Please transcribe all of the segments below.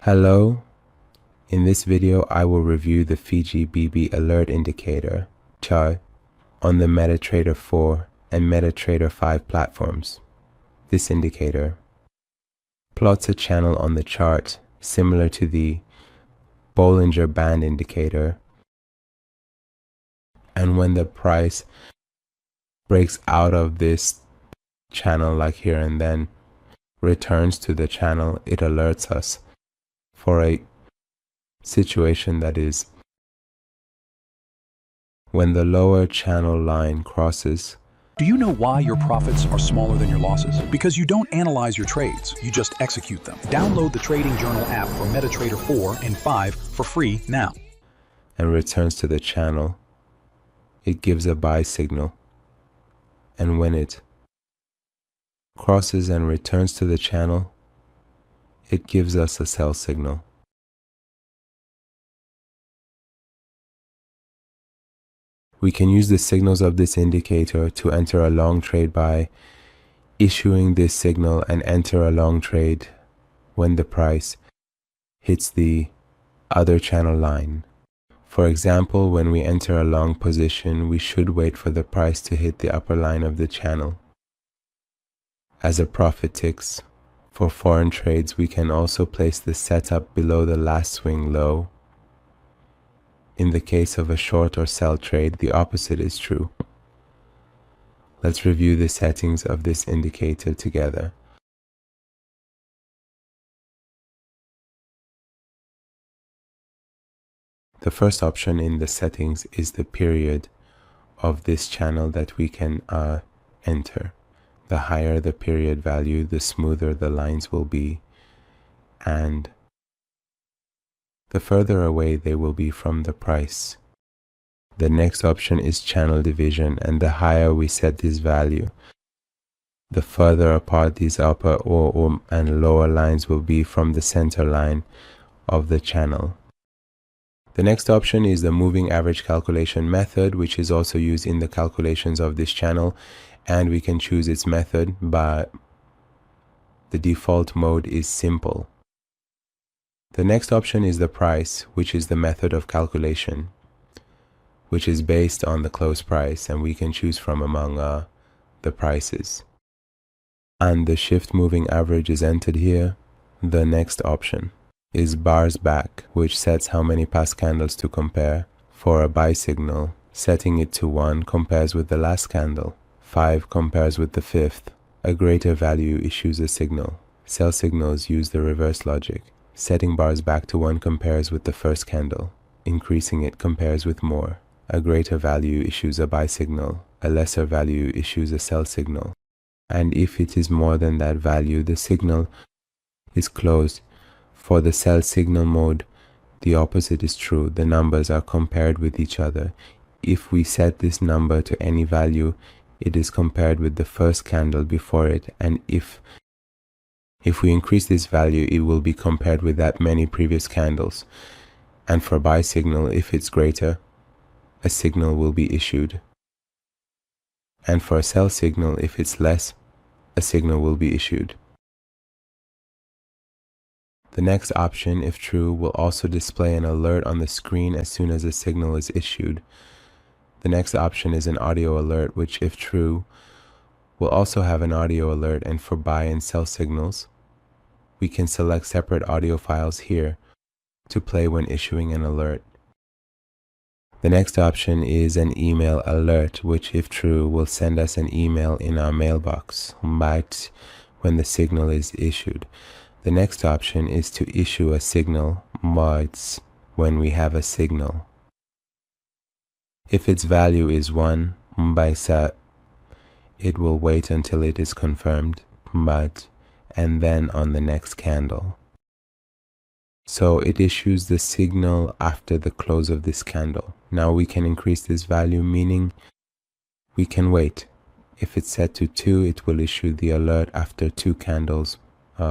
Hello, in this video I will review the Fiji BB alert indicator chart on the MetaTrader 4 and MetaTrader 5 platforms. This indicator plots a channel on the chart similar to the Bollinger Band indicator, and when the price breaks out of this channel like here and then returns to the channel, it alerts us for a situation that is when the lower channel line crosses. Do you know why your profits are smaller than your losses? Because you don't analyze your trades, you just execute them. Download the Trading Journal app for MetaTrader 4 and 5 for free now. And returns to the channel, it gives a buy signal. And when it crosses and returns to the channel, it gives us a sell signal. We can use the signals of this indicator to enter a long trade by issuing this signal and enter a long trade when the price hits the other channel line. For example, when we enter a long position, we should wait for the price to hit the upper line of the channel as a profit ticks. For foreign trades, we can also place the setup below the last swing low. In the case of a short or sell trade, the opposite is true. Let's review the settings of this indicator together. The first option in the settings is the period of this channel that we can enter. The higher the period value, the smoother the lines will be, and the further away they will be from the price. The next option is channel division, and the higher we set this value, the further apart these upper and lower lines will be from the center line of the channel. The next option is the moving average calculation method, which is also used in the calculations of this channel, and we can choose its method, but the default mode is simple. The next option is the price, which is the method of calculation, which is based on the close price, and we can choose from among the prices. And the shift moving average is entered here. The next option is bars back, which sets how many past candles to compare. For a buy signal, setting it to 1 compares with the last candle, 5 compares with the 5th. A greater value issues a signal. Sell signals use the reverse logic. Setting bars back to 1 compares with the first candle. Increasing it compares with more. A greater value issues a buy signal. A lesser value issues a sell signal. And if it is more than that value, the signal is closed. For the sell signal mode, the opposite is true. The numbers are compared with each other. If we set this number to any value, it is compared with the first candle before it, and if we increase this value, it will be compared with that many previous candles. And for buy signal, if it's greater, a signal will be issued. And for a sell signal, if it's less, a signal will be issued. The next option, if true, will also display an alert on the screen as soon as a signal is issued. The next option is an audio alert, which, if true, will also have an audio alert, and for buy and sell signals, we can select separate audio files here to play when issuing an alert. The next option is an email alert, which, if true, will send us an email in our mailbox but when the signal is issued. The next option is to issue a signal but when we have a signal. If its value is 1 by set, it will wait until it is confirmed, and then on the next candle. So it issues the signal after the close of this candle. Now we can increase this value, meaning we can wait. If it's set to 2, it will issue the alert after 2 candles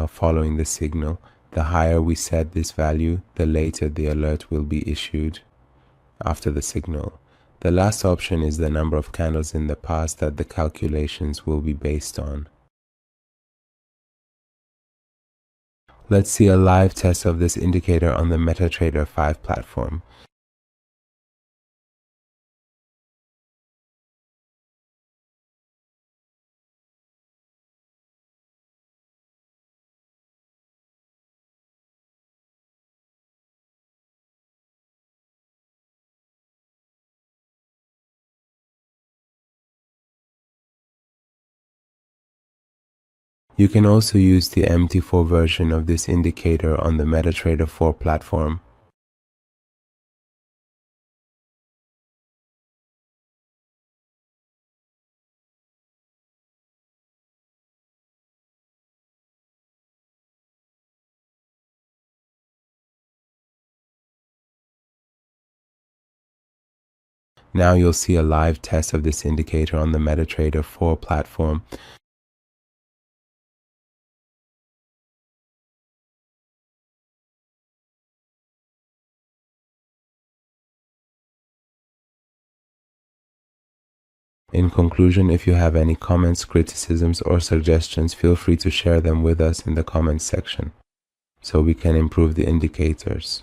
following the signal. The higher we set this value, the later the alert will be issued after the signal. The last option is the number of candles in the past that the calculations will be based on. Let's see a live test of this indicator on the MetaTrader 5 platform. You can also use the MT4 version of this indicator on the MetaTrader 4 platform. Now you'll see a live test of this indicator on the MetaTrader 4 platform. In conclusion, if you have any comments, criticisms, or suggestions, feel free to share them with us in the comments section so we can improve the indicators.